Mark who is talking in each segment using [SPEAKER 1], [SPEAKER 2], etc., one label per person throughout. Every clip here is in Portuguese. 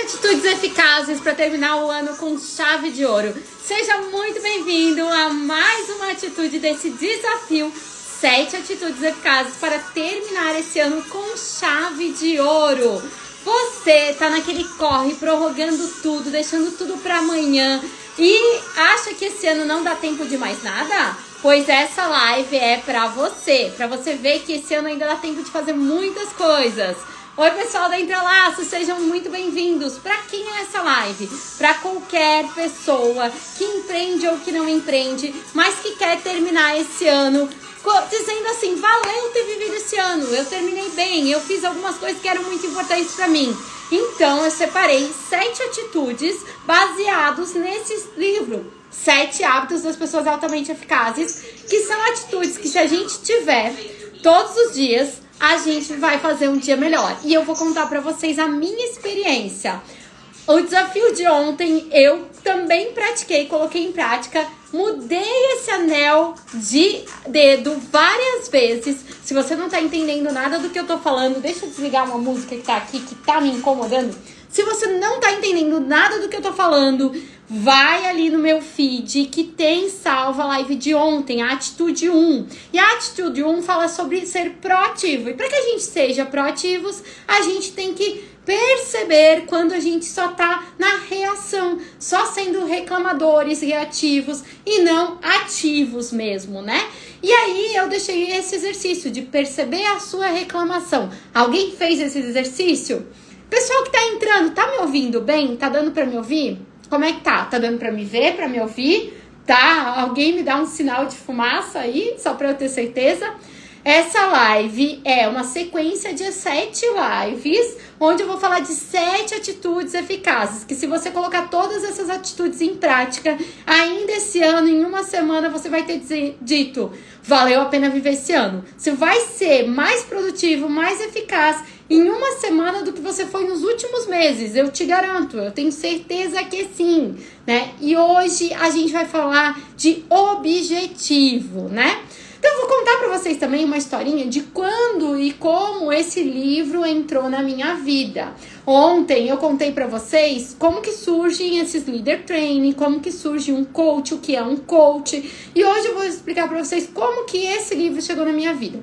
[SPEAKER 1] atitudes eficazes para terminar o ano com chave de ouro. Seja muito bem-vindo a mais uma atitude desse desafio. 7 atitudes eficazes para terminar esse ano com chave de ouro. Você tá naquele corre, prorrogando tudo, deixando tudo para amanhã e acha que esse ano não dá tempo de mais nada? Pois essa live é para você ver que esse ano ainda dá tempo de fazer muitas coisas. Oi, pessoal da Entrelaços, sejam muito bem-vindos. Para quem é essa live? Para qualquer pessoa que empreende ou que não empreende, mas que quer terminar esse ano dizendo assim, valeu ter vivido esse ano, eu terminei bem, eu fiz algumas coisas que eram muito importantes para mim. Então, eu separei 7 atitudes baseados nesse livro. 7 hábitos das pessoas altamente eficazes, que são atitudes que se a gente tiver todos os dias, a gente vai fazer um dia melhor. E eu vou contar pra vocês a minha experiência. O desafio de ontem eu também pratiquei, coloquei em prática. Mudei esse anel de dedo várias vezes. Se você não tá entendendo nada do que eu tô falando, deixa eu desligar uma música que tá aqui, que tá me incomodando. Se você não tá entendendo nada do que eu tô falando, vai ali no meu feed que tem salva a live de ontem, a atitude 1. E a atitude 1 fala sobre ser proativo. E para que a gente seja proativos, a gente tem que perceber quando a gente só tá na reação, só sendo reclamadores, reativos e não ativos mesmo, né? E aí eu deixei esse exercício de perceber a sua reclamação. Alguém fez esse exercício? Pessoal que tá entrando, tá me ouvindo bem? Tá dando pra me ouvir? Como é que tá? Tá dando pra me ver, pra me ouvir? Tá? Alguém me dá um sinal de fumaça aí, só pra eu ter certeza? Essa live é uma sequência de 7 lives, onde eu vou falar de 7 atitudes eficazes, que se você colocar todas essas atitudes em prática, ainda esse ano, em uma semana, você vai ter dito, valeu a pena viver esse ano. Você vai ser mais produtivo, mais eficaz em uma semana do que você foi nos últimos meses, eu te garanto, eu tenho certeza que sim, né? E hoje a gente vai falar de objetivo, né? Então eu vou contar para vocês também uma historinha de quando e como esse livro entrou na minha vida. Ontem eu contei para vocês como que surgem esses leader training, como que surge um coach, o que é um coach. E hoje eu vou explicar para vocês como que esse livro chegou na minha vida.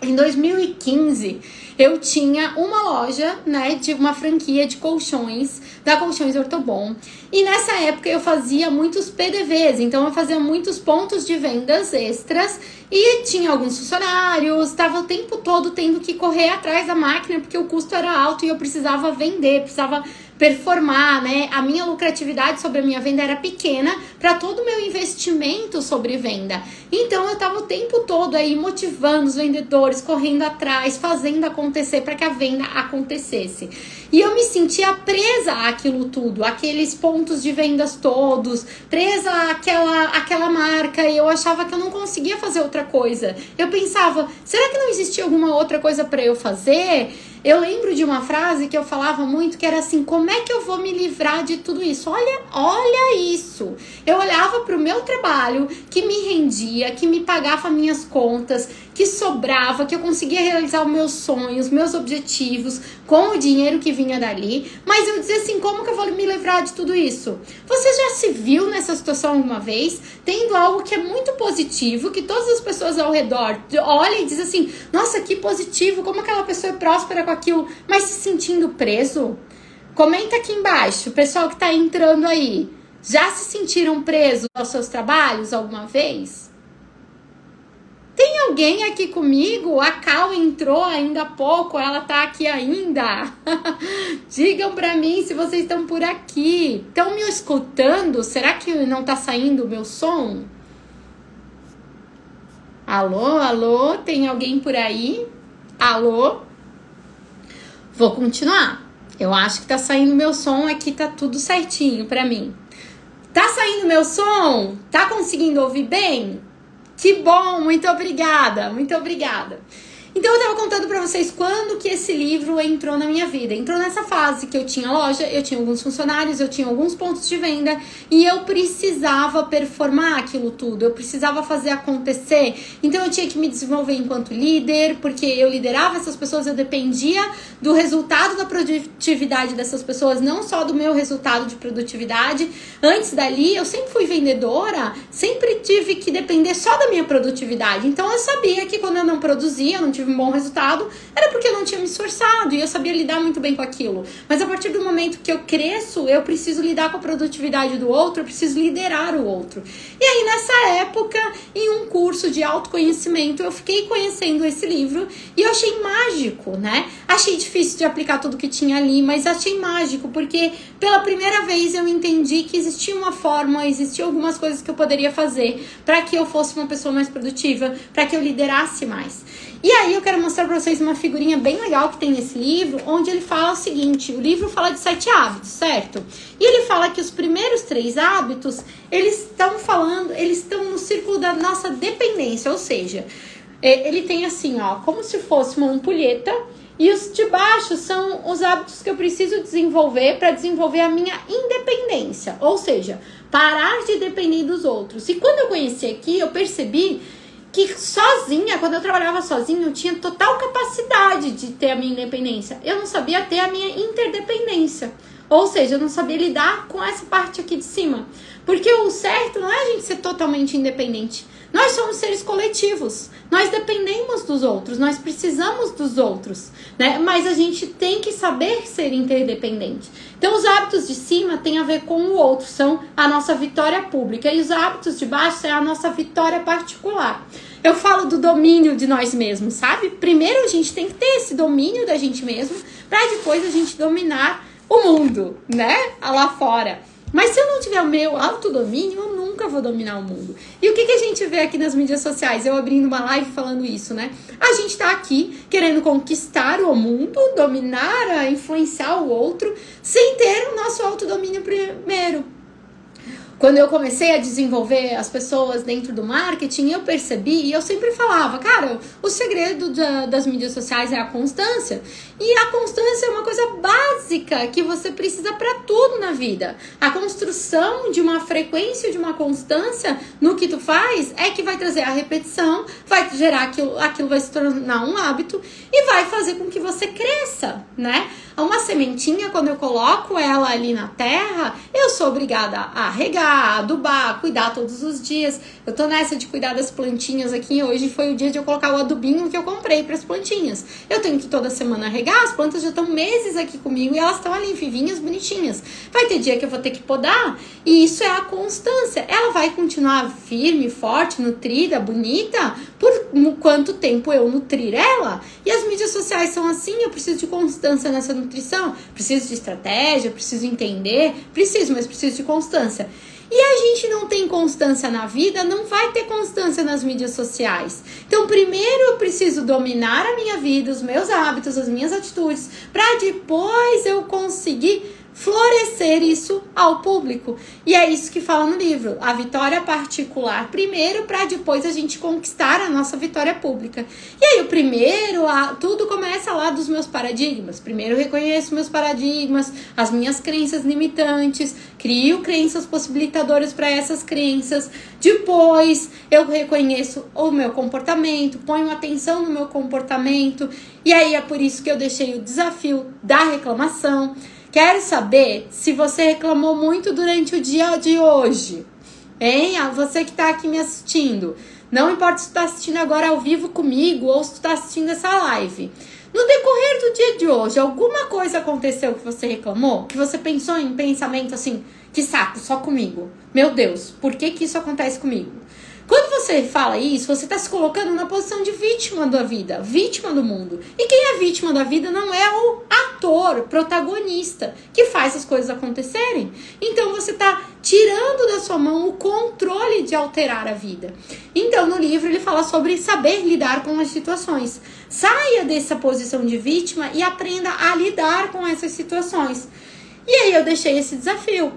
[SPEAKER 1] Em 2015, eu tinha uma loja, né, de uma franquia de colchões, da Colchões Ortobon. E nessa época eu fazia muitos PDVs, então eu fazia muitos pontos de vendas extras e tinha alguns funcionários, estava o tempo todo tendo que correr atrás da máquina porque o custo era alto e eu precisava vender, precisava performar, né? A minha lucratividade sobre a minha venda era pequena para todo o meu investimento sobre venda. Então eu tava o tempo todo aí motivando os vendedores, correndo atrás, fazendo acontecer para que a venda acontecesse. E eu me sentia presa àquilo tudo, aqueles pontos de vendas todos, presa àquela marca, e eu achava que eu não conseguia fazer outra coisa. Eu pensava, será que não existia alguma outra coisa para eu fazer? Eu lembro de uma frase que eu falava muito, que era assim, como é que eu vou me livrar de tudo isso? Olha isso! Eu olhava para o meu trabalho, que me rendia, que me pagava minhas contas, que sobrava, que eu conseguia realizar os meus sonhos, meus objetivos, com o dinheiro que vinha dali. Mas eu dizia assim, como que eu vou me livrar de tudo isso? Você já se viu nessa situação alguma vez? Tendo algo que é muito positivo, que todas as pessoas ao redor olham e dizem assim, nossa, que positivo, como aquela pessoa é próspera com aquilo, mas se sentindo preso? Comenta aqui embaixo, pessoal que tá entrando aí, já se sentiram presos aos seus trabalhos alguma vez? Tem alguém aqui comigo? A Cal entrou ainda há pouco, ela tá aqui ainda. Digam pra mim se vocês estão por aqui. Estão me escutando? Será que não tá saindo o meu som? Alô, alô? Tem alguém por aí? Alô? Vou continuar. Eu acho que tá saindo meu som aqui, tá tudo certinho pra mim. Tá saindo meu som? Tá conseguindo ouvir bem? Que bom, muito obrigada, muito obrigada. Então eu tava contando pra vocês quando que esse livro entrou na minha vida. Entrou nessa fase que eu tinha loja, eu tinha alguns funcionários, eu tinha alguns pontos de venda e eu precisava performar aquilo tudo, eu precisava fazer acontecer. Então eu tinha que me desenvolver enquanto líder, porque eu liderava essas pessoas, eu dependia do resultado da produtividade dessas pessoas, não só do meu resultado de produtividade. Antes dali, eu sempre fui vendedora, sempre tive que depender só da minha produtividade. Então eu sabia que quando eu não produzia, eu não tive um bom resultado, era porque eu não tinha me esforçado e eu sabia lidar muito bem com aquilo. Mas a partir do momento que eu cresço, eu preciso lidar com a produtividade do outro, eu preciso liderar o outro. E aí nessa época, em um curso de autoconhecimento, eu fiquei conhecendo esse livro e eu achei mágico, né? Achei difícil de aplicar tudo que tinha ali, mas achei mágico, porque pela primeira vez eu entendi que existia uma forma, existiam algumas coisas que eu poderia fazer para que eu fosse uma pessoa mais produtiva, para que eu liderasse mais. E aí eu quero mostrar para vocês uma figurinha bem legal que tem nesse livro, onde ele fala o seguinte, o livro fala de 7 hábitos, certo? E ele fala que os primeiros 3 hábitos, eles estão no círculo da nossa dependência, ou seja, ele tem assim, ó, como se fosse uma ampulheta, e os de baixo são os hábitos que eu preciso desenvolver para desenvolver a minha independência, ou seja, parar de depender dos outros. E quando eu conheci aqui, eu percebi que sozinha, quando eu trabalhava sozinha, eu tinha total capacidade de ter a minha independência. Eu não sabia ter a minha interdependência. Ou seja, eu não sabia lidar com essa parte aqui de cima. Porque o certo não é a gente ser totalmente independente. Nós somos seres coletivos. Nós dependemos dos outros. Nós precisamos dos outros, né? Mas a gente tem que saber ser interdependente. Então, os hábitos de cima têm a ver com o outro. São a nossa vitória pública. E os hábitos de baixo é a nossa vitória particular. Eu falo do domínio de nós mesmos, sabe? Primeiro, a gente tem que ter esse domínio da gente mesmo, para depois a gente dominar o mundo, né? Lá fora. Mas se eu não tiver o meu autodomínio, eu nunca vou dominar o mundo. E o que a gente vê aqui nas mídias sociais? Eu abrindo uma live falando isso, né? A gente tá aqui querendo conquistar o mundo, dominar, influenciar o outro, sem ter o nosso autodomínio primeiro. Quando eu comecei a desenvolver as pessoas dentro do marketing, eu percebi, e eu sempre falava, cara, o segredo das mídias sociais é a constância. E a constância é uma coisa básica que você precisa para tudo na vida. A construção de uma frequência, de uma constância no que tu faz é que vai trazer a repetição, vai gerar aquilo vai se tornar um hábito e vai fazer com que você cresça, né? Uma sementinha, quando eu coloco ela ali na terra, eu sou obrigada a regar, a adubar, a cuidar todos os dias. Eu tô nessa de cuidar das plantinhas aqui. Hoje foi o dia de eu colocar o adubinho que eu comprei para as plantinhas. Eu tenho que toda semana regar, as plantas já estão meses aqui comigo e elas estão ali vivinhas, bonitinhas. Vai ter dia que eu vou ter que podar e isso é a constância. Ela vai continuar firme, forte, nutrida, bonita, por quanto tempo eu nutrir ela. E as mídias sociais são assim, eu preciso de constância nessa nutrição, preciso de estratégia, preciso entender, mas preciso de constância. E a gente não tem constância na vida, não vai ter constância nas mídias sociais. Então, primeiro eu preciso dominar a minha vida, os meus hábitos, as minhas atitudes, para depois eu conseguir florescer isso ao público. E é isso que fala no livro, a vitória particular primeiro, para depois a gente conquistar a nossa vitória pública. E aí tudo começa lá dos meus paradigmas. Primeiro eu reconheço meus paradigmas, as minhas crenças limitantes, crio crenças possibilitadoras para essas crenças. Depois eu reconheço o meu comportamento, ponho atenção no meu comportamento. E aí é por isso que eu deixei o desafio da reclamação. Quero saber se você reclamou muito durante o dia de hoje, hein? Você que está aqui me assistindo. Não importa se tu está assistindo agora ao vivo comigo ou se tu está assistindo essa live. No decorrer do dia de hoje, alguma coisa aconteceu que você reclamou? Que você pensou em pensamento assim, que saco, só comigo. Meu Deus, por que isso acontece comigo? Quando você fala isso, você está se colocando na posição de vítima da vida, vítima do mundo. E quem é vítima da vida não é o ator, protagonista, que faz as coisas acontecerem. Então você está tirando da sua mão o controle de alterar a vida. Então no livro ele fala sobre saber lidar com as situações. Saia dessa posição de vítima e aprenda a lidar com essas situações. E aí eu deixei esse desafio.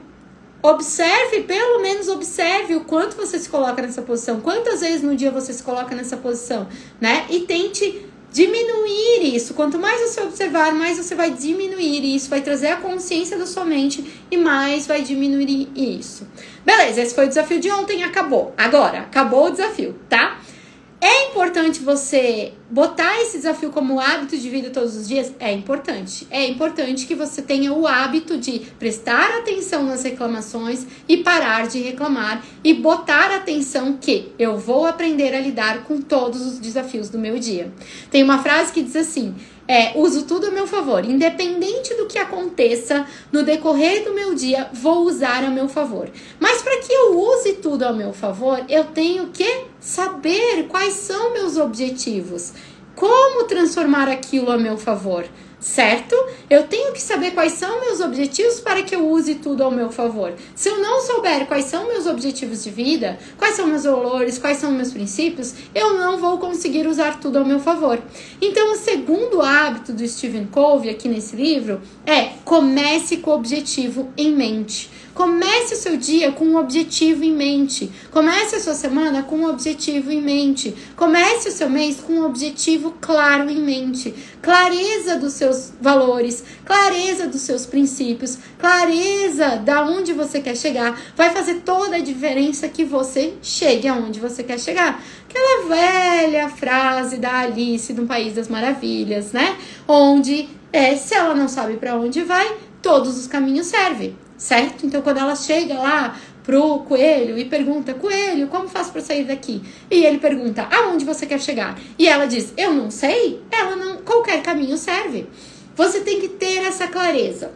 [SPEAKER 1] Pelo menos observe o quanto você se coloca nessa posição. Quantas vezes no dia você se coloca nessa posição, né? E tente diminuir isso. Quanto mais você observar, mais você vai diminuir isso, vai trazer a consciência da sua mente e mais vai diminuir isso. Beleza, esse foi o desafio de ontem, acabou. Agora, acabou o desafio, tá? É importante você botar esse desafio como hábito de vida todos os dias? É importante. É importante que você tenha o hábito de prestar atenção nas reclamações e parar de reclamar e botar atenção que eu vou aprender a lidar com todos os desafios do meu dia. Tem uma frase que diz assim: uso tudo a meu favor. Independente do que aconteça no decorrer do meu dia, vou usar a meu favor. Mas para que eu use tudo a meu favor, eu tenho que saber quais são meus objetivos. Como transformar aquilo a meu favor, certo? Eu tenho que saber quais são meus objetivos para que eu use tudo ao meu favor. Se eu não souber quais são meus objetivos de vida, quais são meus valores, quais são meus princípios, eu não vou conseguir usar tudo ao meu favor. Então, o segundo hábito do Stephen Covey aqui nesse livro é: comece com o objetivo em mente. Comece o seu dia com um objetivo em mente. Comece a sua semana com um objetivo em mente. Comece o seu mês com um objetivo claro em mente. Clareza dos seus valores, clareza dos seus princípios, clareza da onde você quer chegar. Vai fazer toda a diferença que você chegue aonde você quer chegar. Aquela velha frase da Alice no País das Maravilhas, né? Onde, se ela não sabe para onde vai, todos os caminhos servem. Certo? Então, quando ela chega lá pro coelho e pergunta: coelho, como faço para sair daqui? E ele pergunta: aonde você quer chegar? E ela diz: eu não sei. Qualquer caminho serve. Você tem que ter essa clareza.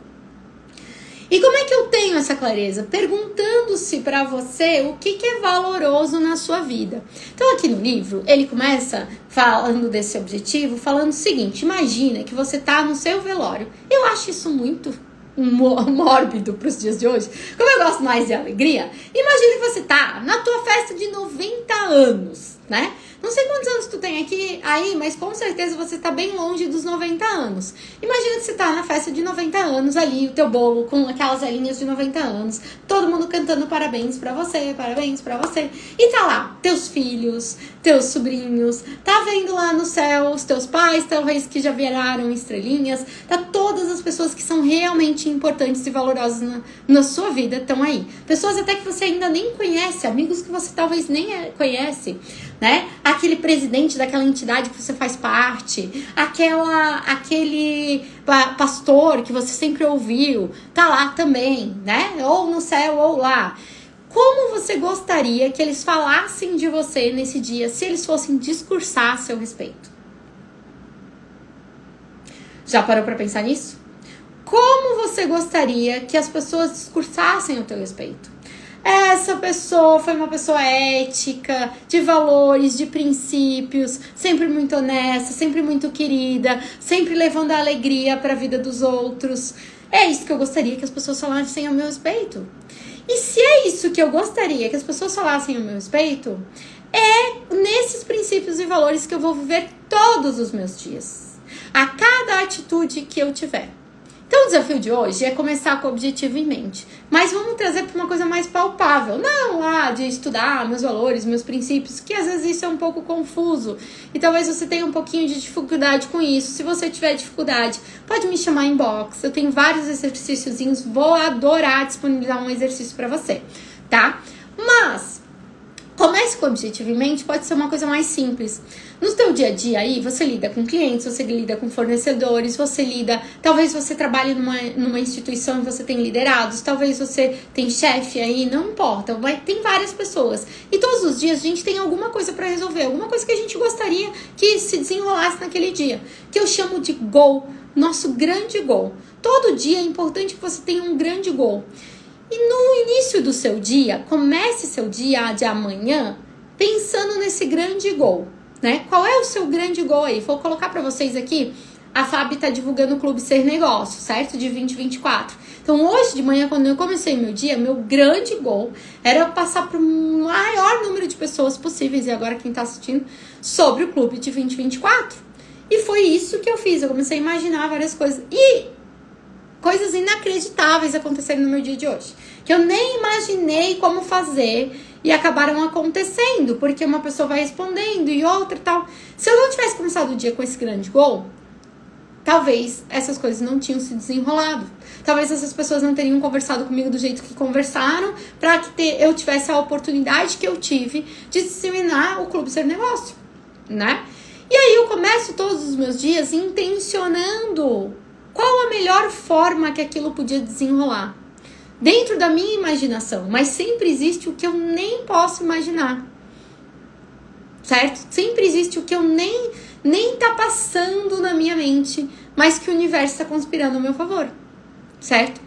[SPEAKER 1] E como é que eu tenho essa clareza? Perguntando-se para você o que é valoroso na sua vida. Então, aqui no livro, ele começa falando desse objetivo, falando o seguinte: imagina que você tá no seu velório. Eu acho isso muito mórbido para os dias de hoje. Como eu gosto mais de alegria, imagina que você tá na tua festa de 90 anos, né? Não sei quantos anos tu tem aí, mas com certeza você tá bem longe dos 90 anos. Imagina que você tá na festa de 90 anos ali, o teu bolo com aquelas velhinhas de 90 anos, todo mundo cantando parabéns pra você, parabéns pra você. E tá lá, teus filhos, teus sobrinhos, tá vendo lá no céu os teus pais, talvez que já viraram estrelinhas, tá todas as pessoas que são realmente importantes e valorosas na sua vida estão aí. Pessoas até que você ainda nem conhece, amigos que você talvez nem conhece, né? Aquele presidente daquela entidade que você faz parte, aquele pastor que você sempre ouviu, tá lá também, né? Ou no céu ou lá. Como você gostaria que eles falassem de você nesse dia, se eles fossem discursar a seu respeito? Já parou pra pensar nisso? Como você gostaria que as pessoas discursassem a teu respeito? Essa pessoa foi uma pessoa ética, de valores, de princípios, sempre muito honesta, sempre muito querida, sempre levando a alegria para a vida dos outros. É isso que eu gostaria que as pessoas falassem ao meu respeito. E se é isso que eu gostaria que as pessoas falassem ao meu respeito, é nesses princípios e valores que eu vou viver todos os meus dias, a cada atitude que eu tiver. Então, o desafio de hoje é começar com o objetivo em mente. Mas vamos trazer para uma coisa mais palpável. Não lá de estudar meus valores, meus princípios, que às vezes isso é um pouco confuso. E talvez você tenha um pouquinho de dificuldade com isso. Se você tiver dificuldade, pode me chamar em inbox. Eu tenho vários exercíciozinhos. Vou adorar disponibilizar um exercício para você, tá? Mas comece com o objetivo em mente, pode ser uma coisa mais simples. No teu dia a dia aí, você lida com clientes, você lida com fornecedores, talvez você trabalhe numa instituição e você tem liderados, talvez você tem chefe aí, não importa, tem várias pessoas. E todos os dias a gente tem alguma coisa para resolver, alguma coisa que a gente gostaria que se desenrolasse naquele dia, que eu chamo de goal, nosso grande goal. Todo dia é importante que você tenha um grande goal. E no início do seu dia, comece seu dia de amanhã pensando nesse grande goal, né? Qual é o seu grande goal aí? Vou colocar para vocês aqui, a Fábio tá divulgando o Clube Ser Negócio, certo? De 2024. Então, hoje de manhã, quando eu comecei meu dia, meu grande goal era passar para o maior número de pessoas possíveis, e agora quem tá assistindo, sobre o Clube de 2024. E foi isso que eu fiz, eu comecei a imaginar várias coisas. E coisas inacreditáveis acontecendo no meu dia de hoje, que eu nem imaginei como fazer e acabaram acontecendo, porque uma pessoa vai respondendo e outra e tal. Se eu não tivesse começado o dia com esse grande gol, talvez essas coisas não tinham se desenrolado. Talvez essas pessoas não teriam conversado comigo do jeito que conversaram, para que eu tivesse a oportunidade que eu tive de disseminar o Clube Ser Negócio, né? E aí eu começo todos os meus dias intencionando qual a melhor forma que aquilo podia desenrolar. Dentro da minha imaginação, mas sempre existe o que eu nem posso imaginar. Certo? Sempre existe o que eu nem tá passando na minha mente, mas que o universo está conspirando a meu favor. Certo?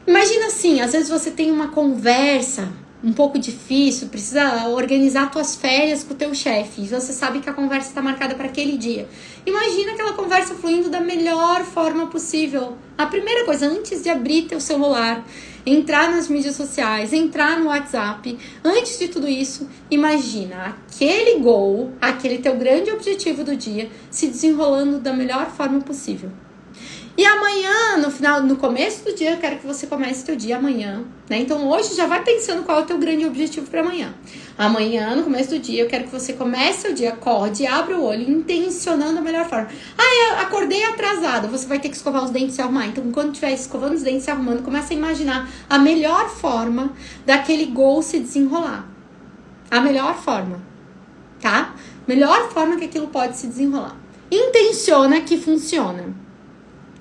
[SPEAKER 1] Imagina assim, às vezes você tem uma conversa um pouco difícil, precisa organizar tuas férias com o teu chefe, e você sabe que a conversa está marcada para aquele dia. Imagina aquela conversa fluindo da melhor forma possível. A primeira coisa, antes de abrir teu celular, entrar nas mídias sociais, entrar no WhatsApp, antes de tudo isso, imagina aquele goal, aquele teu grande objetivo do dia, se desenrolando da melhor forma possível. E amanhã, no começo do dia, eu quero que você comece teu dia amanhã, né? Então hoje já vai pensando qual é o teu grande objetivo para amanhã. Amanhã, no começo do dia, eu quero que você comece o dia, acorde, abra o olho, intencionando a melhor forma. Eu acordei atrasada, você vai ter que escovar os dentes e arrumar. Então, quando estiver escovando os dentes e arrumando, começa a imaginar a melhor forma daquele gol se desenrolar. A melhor forma, tá? Melhor forma que aquilo pode se desenrolar. Intenciona que funciona.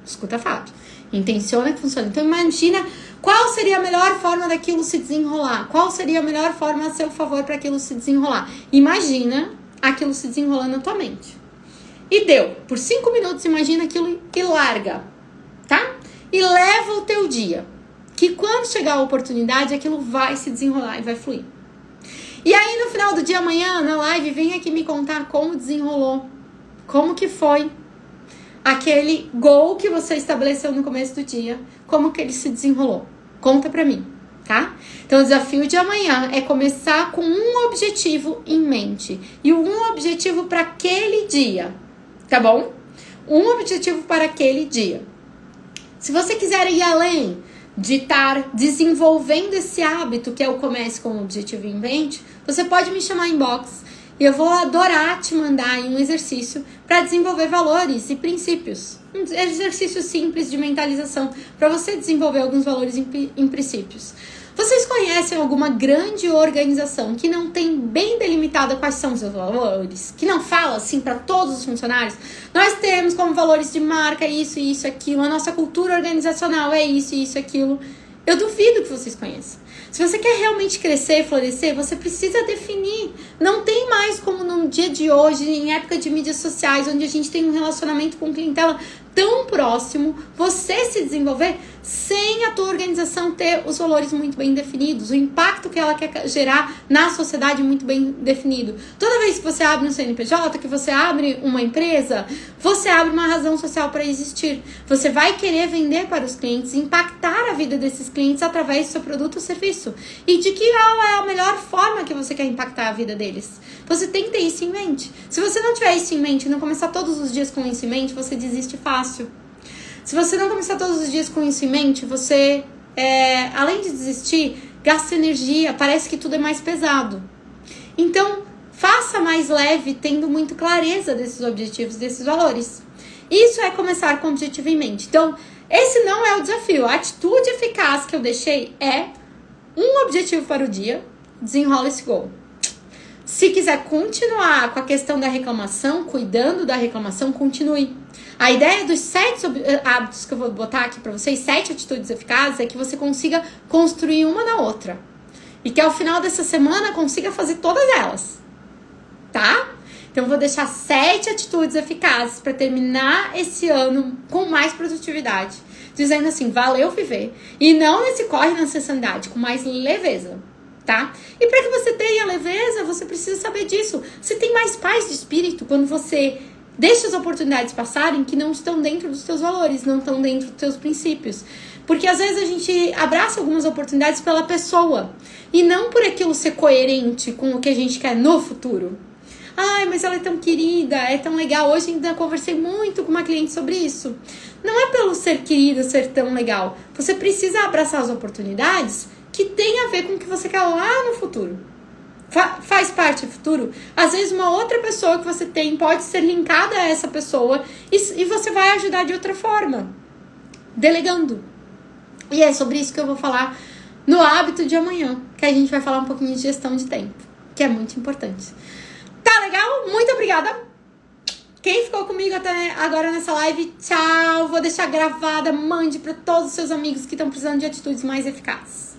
[SPEAKER 1] Escuta fato. Intenciona que funciona. Então imagina qual seria a melhor forma daquilo se desenrolar. Qual seria a melhor forma a seu favor para aquilo se desenrolar. Imagina aquilo se desenrolando na tua mente. E deu. Por 5 minutos imagina aquilo e larga. Tá? E leva o teu dia. Que quando chegar a oportunidade aquilo vai se desenrolar e vai fluir. E aí no final do dia amanhã na live vem aqui me contar como desenrolou. Como que foi aquele gol que você estabeleceu no começo do dia, como que ele se desenrolou. Conta pra mim, tá? Então o desafio de amanhã é começar com um objetivo em mente. E um objetivo para aquele dia, tá bom? Um objetivo para aquele dia. Se você quiser ir além de estar desenvolvendo esse hábito, que é o comece com um objetivo em mente, você pode me chamar em inbox. E eu vou adorar te mandar em um exercício para desenvolver valores e princípios. Um exercício simples de mentalização para você desenvolver alguns valores em princípios. Vocês conhecem alguma grande organização que não tem bem delimitada quais são os seus valores? Que não fala assim para todos os funcionários? Nós temos como valores de marca isso, isso, aquilo. A nossa cultura organizacional é isso, isso, aquilo. Eu duvido que vocês conheçam. Se você quer realmente crescer e florescer, você precisa definir. Não tem mais como no dia de hoje, em época de mídias sociais, onde a gente tem um relacionamento com clientela tão próximo, você se desenvolver sem a tua organização ter os valores muito bem definidos, o impacto que ela quer gerar na sociedade muito bem definido. Toda vez que você abre um CNPJ, que você abre uma empresa, você abre uma razão social para existir. Você vai querer vender para os clientes, impactar a vida desses clientes através do seu produto ou serviço. E de que é a melhor forma que você quer impactar a vida deles. Você tem que ter isso em mente. Se você não tiver isso em mente e não começar todos os dias com isso em mente, você desiste fácil. Se você não começar todos os dias com isso em mente, você, além de desistir, gasta energia, parece que tudo é mais pesado. Então, faça mais leve, tendo muito clareza desses objetivos, desses valores. Isso é começar com o objetivo em mente. Então, esse não é o desafio. A atitude eficaz que eu deixei é um objetivo para o dia, desenrola esse gol. Se quiser continuar com a questão da reclamação, cuidando da reclamação, continue. A ideia dos 7 hábitos que eu vou botar aqui pra vocês, 7 atitudes eficazes, é que você consiga construir uma na outra. E que ao final dessa semana consiga fazer todas elas. Tá? Então eu vou deixar 7 atitudes eficazes para terminar esse ano com mais produtividade. Dizendo assim, valeu viver. E não nesse corre na ansiedade, com mais leveza. Tá? E para que você tenha leveza, você precisa saber disso. Você tem mais paz de espírito quando você deixa as oportunidades passarem que não estão dentro dos teus valores, não estão dentro dos teus princípios. Porque às vezes a gente abraça algumas oportunidades pela pessoa e não por aquilo ser coerente com o que a gente quer no futuro. Ai, mas ela é tão querida, é tão legal. Hoje ainda conversei muito com uma cliente sobre isso. Não é pelo ser querida, ser tão legal. Você precisa abraçar as oportunidades que tem a ver com o que você quer lá no futuro. Faz parte do futuro. Às vezes uma outra pessoa que você tem pode ser linkada a essa pessoa e você vai ajudar de outra forma. Delegando. E é sobre isso que eu vou falar no hábito de amanhã, que a gente vai falar um pouquinho de gestão de tempo, que é muito importante. Tá legal? Muito obrigada. Quem ficou comigo até agora nessa live, tchau. Vou deixar gravada, mande para todos os seus amigos que estão precisando de atitudes mais eficazes.